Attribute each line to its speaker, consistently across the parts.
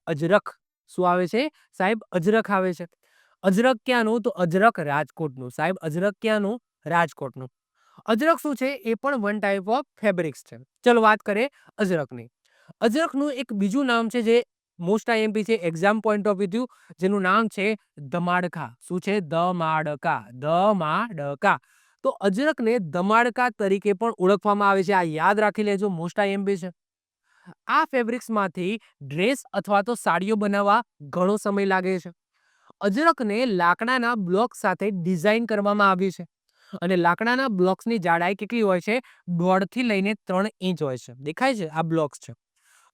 Speaker 1: અજરખ શું આવે છે સાહેબ? અજરખ આવે છે. અજરખ ક્યાંનું? તો અજરખ રાજકોટનું. સાહેબ અજરખ ક્યાંનું? રાજકોટનું. અજરખ શું છે? એ પણ વન ટાઈપ ઓફ ફેબ્રિક્સ છે. ચલો વાત કરીએ અજરખની. અજરખનું એક બીજું નામ છે જે મોસ્ટ આઈએમપી છે એક્ઝામ પોઈન્ટ ઓફ વ્યૂ, જેનું નામ છે ધમાડકા. શું છે? ધમાડકા. ધમાડકા. તો અજરખને ધમાડકા તરીકે પણ ઓળખવામાં આવે છે. આ યાદ રાખી લેજો, મોસ્ટ આઈએમપી છે. આ ફેબ્રિક્સમાંથી ડ્રેસ અથવા તો સાડીઓ બનાવવા ઘણો સમય લાગે છે. અજરખને લાકડાના બ્લોક સાથે ડિઝાઇન કરવામાં આવી છે અને લાકડાના બ્લોક્સની જાડાઈ કેટલી હોય છે? 1.5 થી લઈને 3 ઇંચ હોય છે. દેખાય છે? આ બ્લોક્સ છે.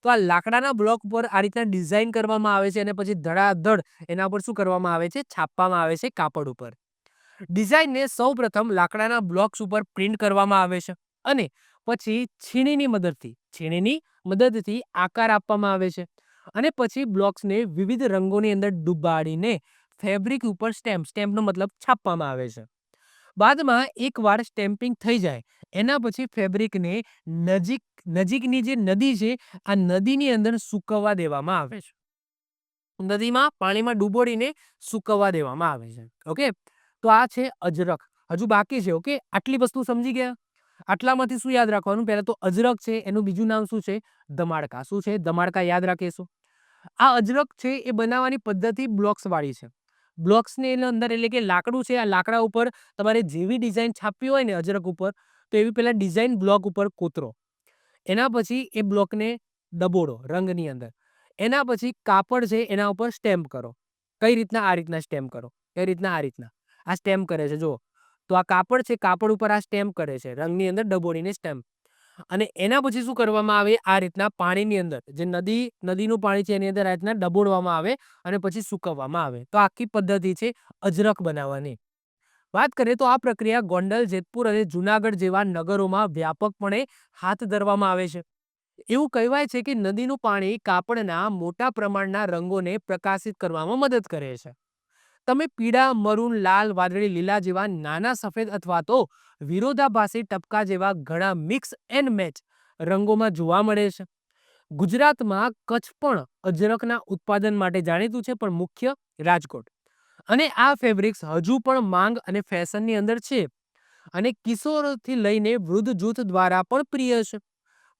Speaker 1: તો આ લાકડાના બ્લોક પર આ રીતના ડિઝાઇન કરવામાં આવે છે અને પછી ધડાધડ એના પર શું કરવામાં આવે છે? છાપવામાં આવે છે કાપડ ઉપર. ડિઝાઇનને સૌપ્રથમ લાકડાના બ્લોક્સ ઉપર પ્રિન્ટ કરવામાં આવે છે અને પછી છીણીની મદદથી આકાર આપવામાં આવે છે અને પછી બ્લોક્સને વિવિધ રંગોની અંદર ડુબાડીને ફેબ્રિક ઉપર સ્ટેમ્પનો મતલબ છાપવામાં આવે છે. બાદમાં એકવાર સ્ટેમ્પિંગ થઈ જાય એના પછી ફેબ્રિકને નજીકની જે નદી છે આ નદીની અંદર સૂકવવા દેવામાં આવે છે. નદીમાં પાણીમાં ડૂબોડીને સૂકવવા દેવામાં આવે છે. ઓકે, તો આ છે અજરખ. હજુ બાકી છે. ઓકે, આટલી વસ્તુ સમજી ગયા? આટલામાંથી શું યાદ રાખવાનું? પહેલા તો અજરખ છે, એનું બીજું નામ શું છે? ધમાડકા. શું છે? ધમાડકા યાદ રાખીશું. આ અજરખ છે એ બનાવવાની પદ્ધતિ બ્લોક્સ વાળી છે. બ્લોક્સની અંદર એટલે કે લાકડું છે, આ લાકડા ઉપર તમારે જેવી ડિઝાઇન છાપવી હોય ને અજરખ ઉપર, તો એવી પહેલા ડિઝાઇન બ્લોક ઉપર કોતરો. એના પછી એ બ્લોકને ડબોળો રંગની અંદર. એના પછી કાપડ છે એના ઉપર સ્ટેમ્પ કરો. કઈ રીતના? આ રીતના સ્ટેમ્પ કરો. કઈ રીતના? આ રીતના. આ સ્ટેમ્પ કરે છે જુઓ. તો આ કાપડ છે, કાપડ ઉપર આ સ્ટેમ્પ કરે છે રંગની અંદર ડબોળીને સ્ટેમ્પ. અને એના પછી શું કરવામાં આવે? આ રીતના પાણીની અંદર જે નદીનું પાણી છે એની અંદર આ રીતના ડબોળવામાં આવે અને પછી સૂકવવામાં આવે. તો આખી પદ્ધતિ છે અજરખ બનાવવાની. વાત કરીએ તો આ પ્રક્રિયા ગોંડલ, જેતપુર અને જુનાગઢ જેવા નગરોમાં વ્યાપકપણે હાથ ધરવામાં આવે છે. એવું કહેવાય છે કે નદીનું પાણી કાપડના મોટા પ્રમાણના રંગોને પ્રકાશિત કરવામાં મદદ કરે છે. તમે પીળા, મરૂન, લાલ, વાદળી, લીલા જેવા નાના સફેદ અથવા તો વિરોધાભાસી ટપકા જેવા ઘણા મિક્સ એન્ડ મેચ રંગોમાં જોવા મળે છે. ગુજરાતમાં કચ્છ પણ અજરખના ઉત્પાદન માટે જાણીતું છે, પણ મુખ્ય રાજકોટ. અને આ ફેબ્રિક્સ હજુ પણ માંગ અને ફેશનની અંદર છે અને કિશોરથી લઈને વૃદ્ધ જૂથ દ્વારા પણ પ્રિય છે.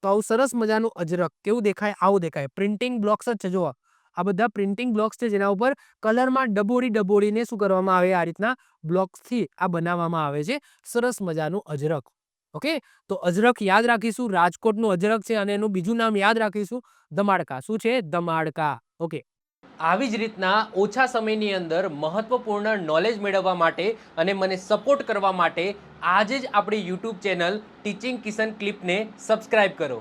Speaker 1: તો આવું સરસ મજાનું અજરખ કેવું દેખાય? આવું દેખાય. પ્રિન્ટિંગ બ્લોક્સ જ છે જુઓ. આ બધા પ્રિન્ટિંગ બ્લોક્સ છે જેના ઉપર કલરમાં ડબોડીને શું કરવામાં આવે? આ રીતના બ્લોક્સથી આ બનાવવામાં આવે છે સરસ મજાનું અજરખ. ઓકે, તો અજરખ યાદ રાખીશું. રાજકોટનું અજરખ છે અને એનું બીજું નામ યાદ રાખીશું ધમાડકા. શું છે? ધમાડકા. ઓકે. આવી જ રીતના ઓછા સમયની અંદર મહત્વપૂર્ણ નોલેજ મેળવવા માટે અને મને સપોર્ટ કરવા માટે આજે જ આપણી યુટ્યુબ ચેનલ ટીચિંગ કિશન ક્લિપને સબસ્ક્રાઇબ કરો.